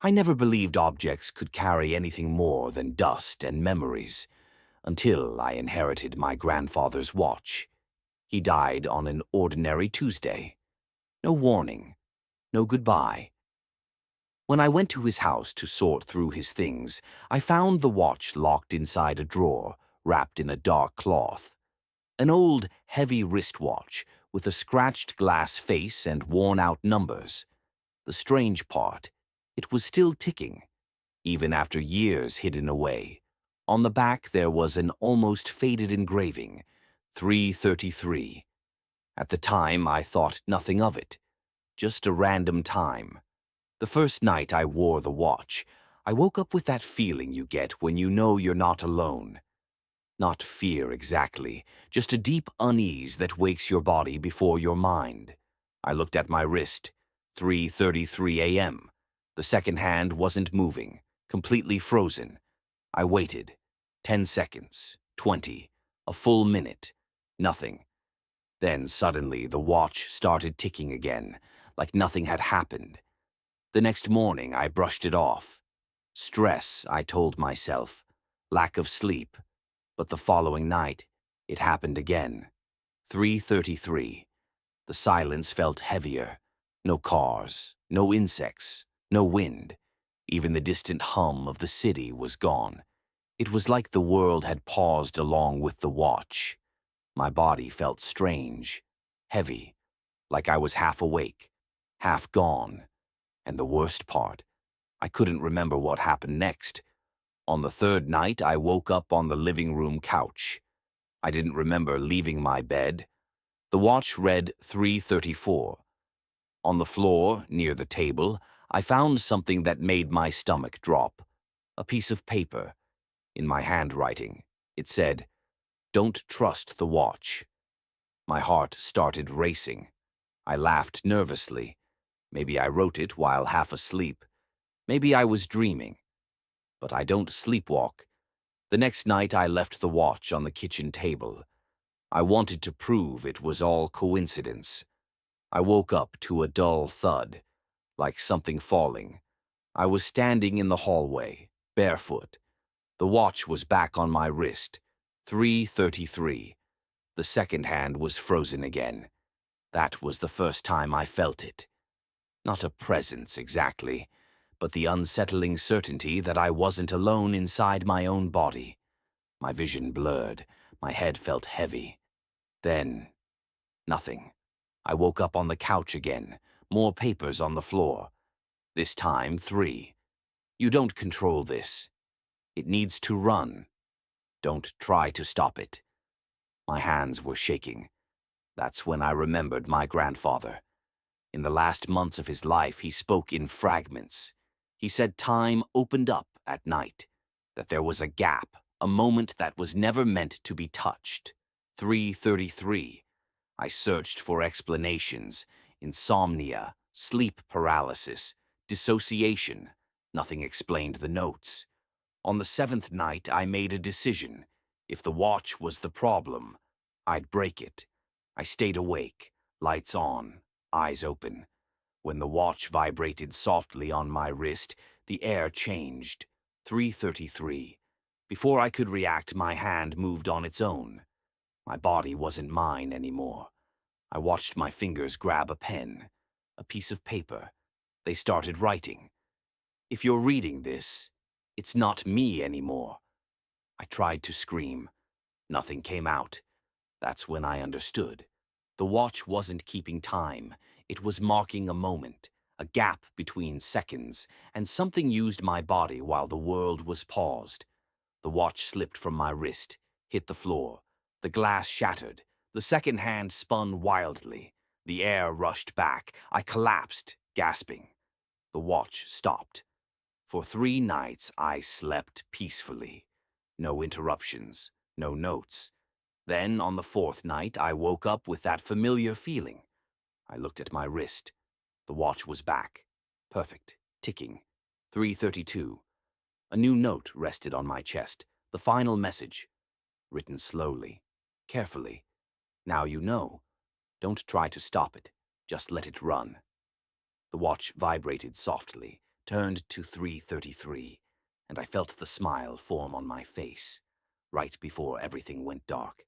I never believed objects could carry anything more than dust and memories, until I inherited my grandfather's watch. He died on an ordinary Tuesday. No warning, no goodbye. When I went to his house to sort through his things, I found the watch locked inside a drawer, wrapped in a dark cloth. An old, heavy wristwatch with a scratched glass face and worn-out numbers. The strange part, it was still ticking, even after years hidden away. On the back there was an almost faded engraving, 3:33. At the time I thought nothing of it, just a random time. The first night I wore the watch, I woke up with that feeling you get when you know you're not alone. Not fear exactly, just a deep unease that wakes your body before your mind. I looked at my wrist, 3:33 a.m. The second hand wasn't moving, completely frozen. I waited. 10 seconds, 20, a full minute, nothing. Then suddenly the watch started ticking again, like nothing had happened. The next morning I brushed it off. Stress, I told myself. Lack of sleep. But the following night, it happened again. 3:33. The silence felt heavier. No cars, no insects, no wind. Even the distant hum of the city was gone. It was like the world had paused along with the watch. My body felt strange, heavy, like I was half awake, half gone. And the worst part, I couldn't remember what happened next. On the third night, I woke up on the living room couch. I didn't remember leaving my bed. The watch read 3:34. On the floor, near the table, I found something that made my stomach drop. A piece of paper. In my handwriting, it said, "Don't trust the watch." My heart started racing. I laughed nervously. Maybe I wrote it while half asleep. Maybe I was dreaming. But I don't sleepwalk. The next night I left the watch on the kitchen table. I wanted to prove it was all coincidence. I woke up to a dull thud, like something falling. I was standing in the hallway, barefoot. The watch was back on my wrist, 3:33. The second hand was frozen again. That was the first time I felt it. Not a presence exactly, but the unsettling certainty that I wasn't alone inside my own body. My vision blurred, my head felt heavy. Then, nothing. I woke up on the couch again, more papers on the floor. This time, 3. You don't control this. It needs to run. Don't try to stop it. My hands were shaking. That's when I remembered my grandfather. In the last months of his life, he spoke in fragments. He said time opened up at night, that there was a gap, a moment that was never meant to be touched. 3:33. I searched for explanations. Insomnia, sleep paralysis, dissociation. Nothing explained the notes. On the seventh night, I made a decision. If the watch was the problem, I'd break it. I stayed awake, lights on, eyes open. When the watch vibrated softly on my wrist, the air changed. 3:33. Before I could react, my hand moved on its own. My body wasn't mine anymore. I watched my fingers grab a pen, a piece of paper. They started writing. If you're reading this, it's not me anymore. I tried to scream. Nothing came out. That's when I understood. The watch wasn't keeping time. It was marking a moment, a gap between seconds, and something used my body while the world was paused. The watch slipped from my wrist, hit the floor. The glass shattered. The second hand spun wildly. The air rushed back. I collapsed, gasping. The watch stopped. For 3 nights I slept peacefully. No interruptions, no notes. Then, on the fourth night, I woke up with that familiar feeling. I looked at my wrist. The watch was back. Perfect. Ticking. 3:32. A new note rested on my chest. The final message. Written slowly, carefully. Now you know. Don't try to stop it. Just let it run. The watch vibrated softly, turned to 3:33, and I felt the smile form on my face, right before everything went dark.